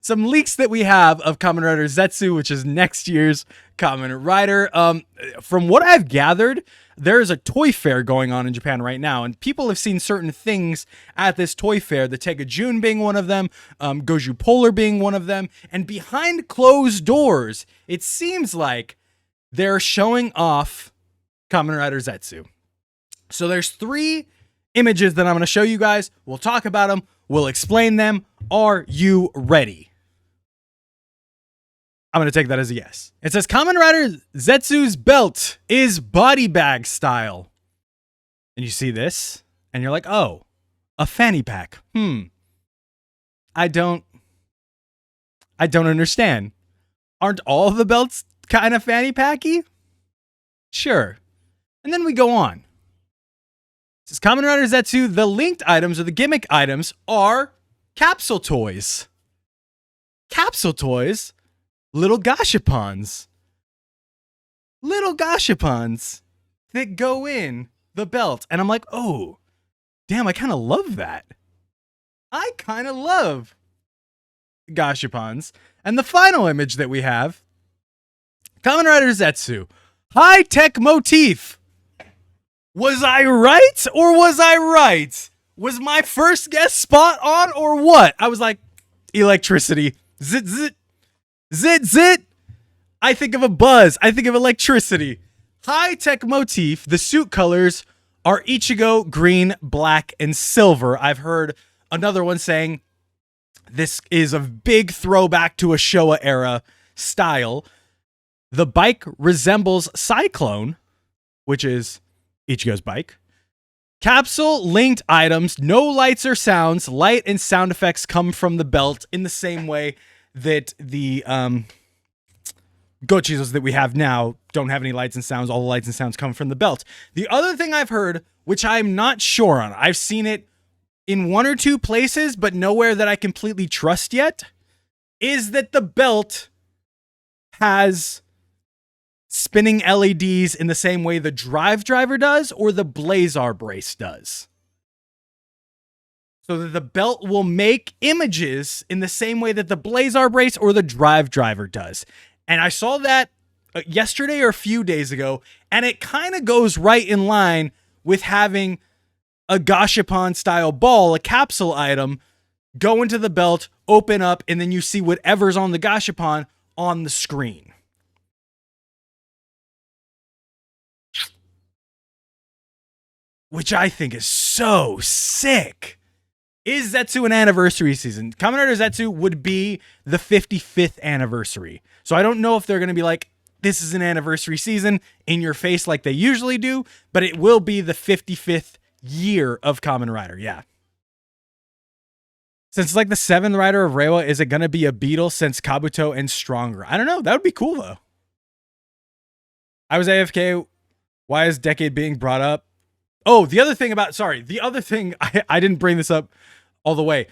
some leaks that we have of Kamen Rider Zeztz, which is next year's Kamen Rider. From what I've gathered, there is a toy fair going on in Japan right now, and people have seen certain things at this toy fair, the Tega June being one of them, Goju Polar being one of them, and behind closed doors, it seems like they're showing off Kamen Rider Zeztz. So there's 3 images that I'm going to show you guys. We'll talk about them. We'll explain them. Are you ready? I'm going to take that as a yes. It says Kamen Rider Zetsu's belt is body bag style. And you see this and you're like, oh, a fanny pack. I don't understand. Aren't all the belts kind of fanny packy? Sure. And then we go on. It says Kamen Rider Zeztz, the linked items or the gimmick items are capsule toys. Capsule toys? Little gashapons. Little gashapons that go in the belt. And I'm like, oh, damn, I kind of love that. I kind of love gashapons. And the final image that we have, Kamen Rider Zeztz, high-tech motif. Was I right or was I right? Was my first guess spot on or what? I was like, electricity. Zit, zit. Zit, zit. I think of a buzz. I think of electricity. High-tech motif. The suit colors are Ichigo, green, black, and silver. I've heard another one saying this is a big throwback to a Showa era style. The bike resembles Cyclone, which is Ichigo's bike. Capsule linked items, no lights or sounds. Light and sound effects come from the belt in the same way that the Gochizos that we have now don't have any lights and sounds. All the lights and sounds come from the belt. The other thing I've heard, which I'm not sure on, I've seen it in 1 or 2 places, but nowhere that I completely trust yet, is that the belt has spinning LEDs in the same way the drive driver does or the Blazar brace does. So that the belt will make images in the same way that the Blazar brace or the drive driver does. And I saw that yesterday or a few days ago, and it kind of goes right in line with having a gashapon style ball, a capsule item, go into the belt, open up, and then you see whatever's on the gashapon on the screen. Which I think is so sick. Is Zeztz an anniversary season? Kamen Rider Zeztz would be the 55th anniversary. So I don't know if they're going to be like, this is an anniversary season in your face like they usually do, but it will be the 55th year of Kamen Rider, yeah. Since it's like the 7th rider of Reiwa, is it going to be a beetle since Kabuto and stronger? I don't know. That would be cool, though. I was AFK. Why is Decade being brought up? Oh, the other thing, I didn't bring this up all the way.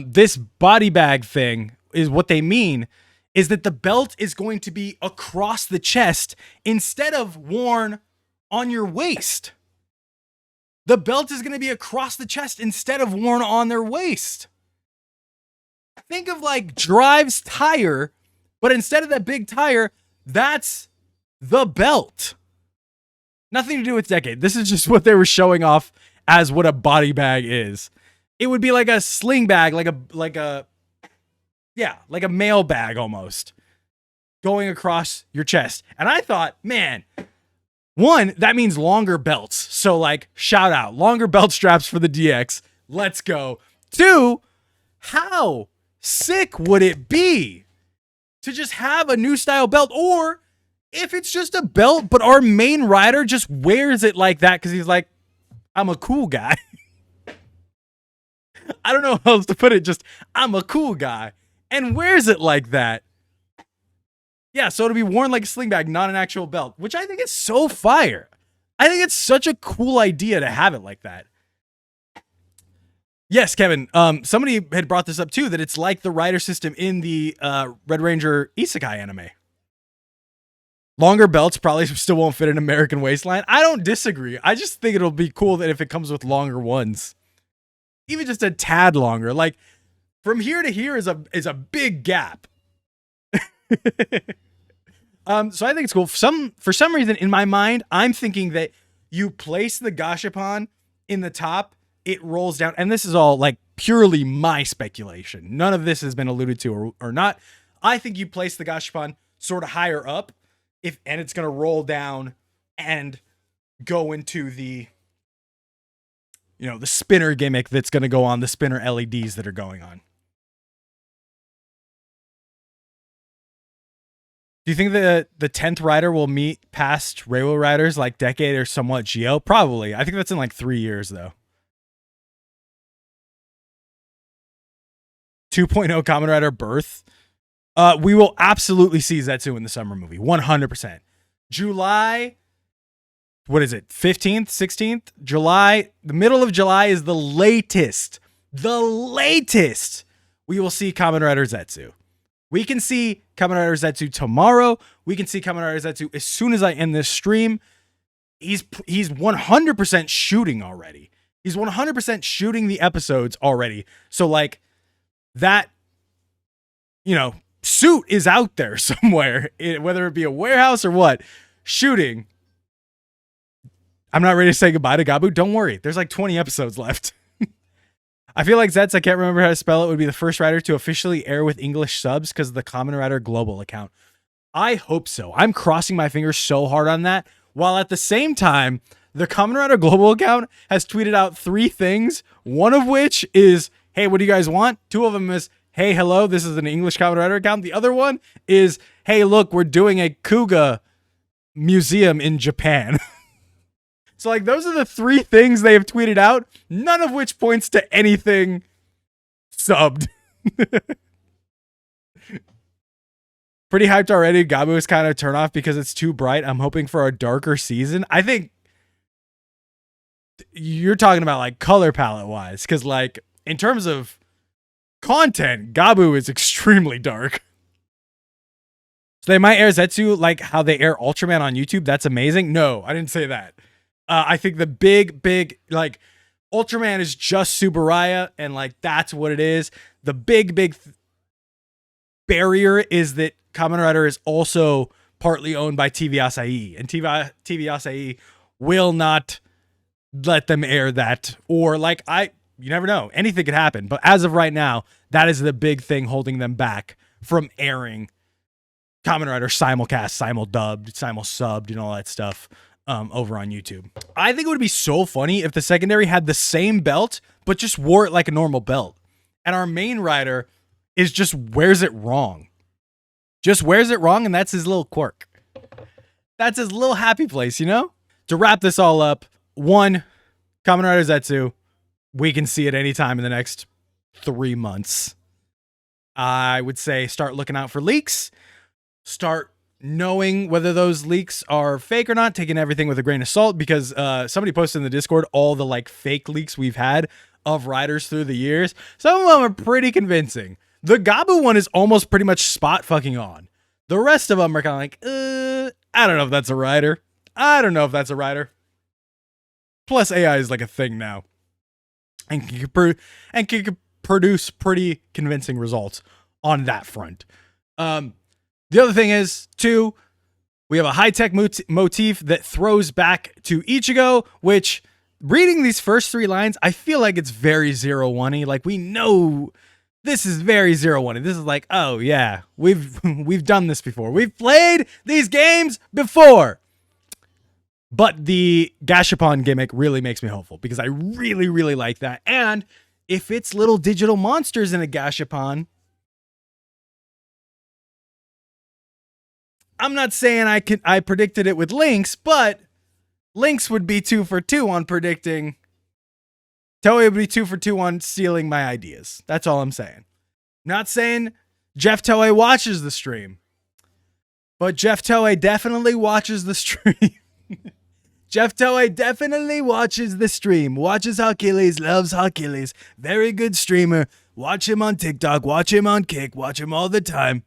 This body bag thing is what they mean is that the belt is going to be across the chest instead of worn on your waist. The belt is going to be across the chest instead of worn on their waist. Think of like Drive's tire, but instead of that big tire, that's the belt. Nothing to do with Decade. This is just what they were showing off as what a body bag is. It would be like a sling bag, like a mail bag almost, going across your chest. And I thought, man, 1, that means longer belts. So like, shout out, longer belt straps for the DX. Let's go. 2, how sick would it be to just have a new style belt? Or if it's just a belt, but our main rider just wears it like that because he's like, I'm a cool guy. I don't know how else to put it. Just, I'm a cool guy. And wears it like that. Yeah, so it'll be worn like a sling bag, not an actual belt, which I think is so fire. I think it's such a cool idea to have it like that. Yes, Kevin, somebody had brought this up too, that it's like the rider system in the Red Ranger Isekai anime. Longer belts probably still won't fit an American waistline. I don't disagree. I just think it'll be cool that if it comes with longer ones. Even just a tad longer. Like, From here to here is a big gap. So I think it's cool. For some reason in my mind, I'm thinking that you place the gashapon in the top, it rolls down, and this is all like purely my speculation. None of this has been alluded to or not. I think you place the gashapon sort of higher up, and it's gonna roll down and go into the, the spinner gimmick that's gonna go on the spinner LEDs that are going on. Do you think the 10th rider will meet past Railway Riders like Decade or somewhat Geo? Probably. I think that's in like 3 years though. 2.0 Kamen Rider Birth. We will absolutely see Zeztz in the summer movie. 100%. July, what is it? 15th, 16th? July, the middle of July is the latest. The latest we will see Kamen Rider Zeztz. We can see Kamen Rider Zeztz tomorrow. We can see Kamen Rider Zeztz as soon as I end this stream. He's 100% shooting already. He's 100% shooting the episodes already. So like that, suit is out there somewhere, whether it be a warehouse or what, shooting. I'm not ready to say goodbye to Gabu. Don't worry. There's like 20 episodes left. I feel like Zeztz, I can't remember how to spell it, would be the first rider to officially air with English subs because of the Kamen Rider Global account. I hope so. I'm crossing my fingers so hard on that. While at the same time, the Kamen Rider Global account has tweeted out 3 things. One of which is, hey, what do you guys want? 2 of them is, hey, hello, this is an English Kamen Rider account. The other one is, hey, look, we're doing a Kuga museum in Japan. So, like, those are the 3 things they have tweeted out, none of which points to anything subbed. Pretty hyped already. Gabu is kind of turn off because it's too bright. I'm hoping for a darker season. I think you're talking about, like, color palette-wise, because, like, in terms of content, Gabu is extremely dark. So they might air Zeztz like how they air Ultraman on YouTube. That's amazing. No, I didn't say that. I think the big, like, Ultraman is just Subaraya, and, like, that's what it is. The big barrier is that Kamen Rider is also partly owned by TV Asahi, and TV Asahi will not let them air that. Or, like, you never know. Anything could happen. But as of right now, that is the big thing holding them back from airing Kamen Rider simulcast, simul-dubbed, simul-subbed, and all that stuff. Over on YouTube. I think it would be so funny if the secondary had the same belt, but just wore it like a normal belt. And our main rider just wears it wrong. Just wears it wrong, and that's his little quirk. That's his little happy place, To wrap this all up, 1, Kamen Rider Zeztz, we can see it anytime in the next 3 months. I would say start looking out for leaks. Start knowing whether those leaks are fake or not, taking everything with a grain of salt, because somebody posted in the Discord all the like fake leaks we've had of riders through the years. Some of them are pretty convincing. The Gabu one is almost pretty much spot fucking on. The rest of them are kind of like, I don't know if that's a rider. I don't know if that's a rider. Plus AI is like a thing now, and can produce pretty convincing results on that front. The other thing is, 2, we have a high-tech motif that throws back to Ichigo, which, reading these first 3 lines, I feel like it's very 0-1-y. Like, we know this is very 0-1-y. This is like, oh, yeah, we've done this before. We've played these games before. But the Gashapon gimmick really makes me hopeful, because I really, really like that. And if it's little digital monsters in a Gashapon, I'm not saying I predicted it with Lynx, but Lynx would be 2 for 2 on predicting. Toei would be 2 for 2 on stealing my ideas. That's all I'm saying. Not saying Jeff Toei watches the stream, but Jeff Toei definitely watches the stream. Jeff Toei definitely watches the stream. Watches Hawkilles, loves Hawkilles. Very good streamer. Watch him on TikTok. Watch him on Kick. Watch him all the time.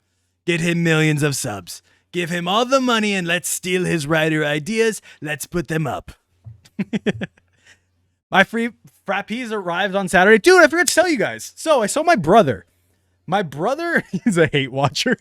Get him millions of subs. Give him all the money and let's steal his rider ideas. Let's put them up. My Frappies arrived on Saturday. Dude, I forgot to tell you guys. So I saw my brother. My brother, he's a hate watcher.